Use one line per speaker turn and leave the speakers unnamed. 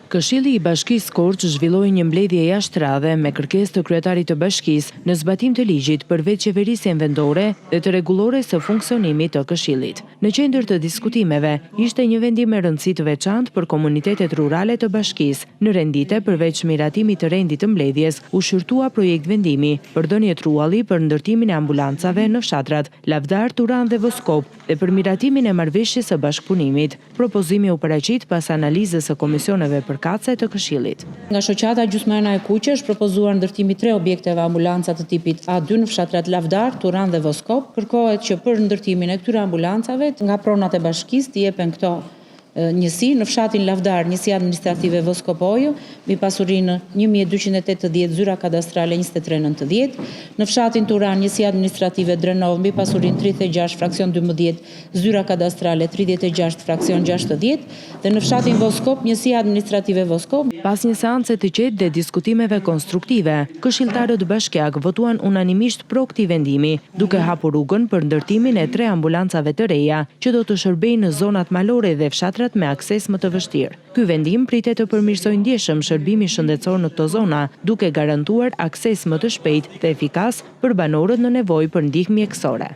Këshilli i Bashkisë Korçë zhvilloi një mbledhje jashtëradhe me kërkesë të kryetarit të bashkisë në zbatim të ligjit për veçeverisjen vendore dhe të rregullores së funksionimit të këshillit. Në qendër të diskutimeve ishte një vendim me rëndësi të veçantë për komunitetet rurale të bashkisë. Në rendite, përveç miratimit të rendit të mbledhjes, u shqyrtua projekt vendimi për dhënie trualli për ndërtimin e ambulancave në fshatrat Lavdar, Turanë dhe Voskop dhe për miratimin e marrëveshjes së bashkëpunimit. Propozimi u paraqit pas analizës së komisioneve përkatëse të këshillit.
Nga shoqata Gjysmëna e Kuqe është propozuar ndërtimi 3 objekteve ambulanca të tipit A2 në fshatrat Lavdar, Turanë dhe Voskop. Kërkohet që për ndërtimin e këtyre ambulancave nga pronat e bashkisë të jepen këto njësi në fshatin Lavdar, njësi administrative Voskopojo, mbi pasurinë 1280 zyra kadastrale 2390, në fshatin Turanë, njësi administrative Drenov, mbi pasurinë 36 fraksion 12 zyra kadastrale 36 fraksion 60, dhe në fshatin Voskop, njësi administrative Voskop.
Pas një seance të qetë dhe diskutimeve konstruktive, këshilltarët bashkiak votuan unanimisht pro këtij vendimi, duke hapur rrugën për ndërtimin e 3 ambulancave të reja që do të shërbejnë në zonat malore dhe fshatrat me akses më të vështirë. Ky vendim pritet të përmirësojë ndjeshëm shërbimin shëndetësor në këto zona, duke garantuar akses më të shpejtë dhe efikas për banorët në nevojë për ndihmë mjekësore.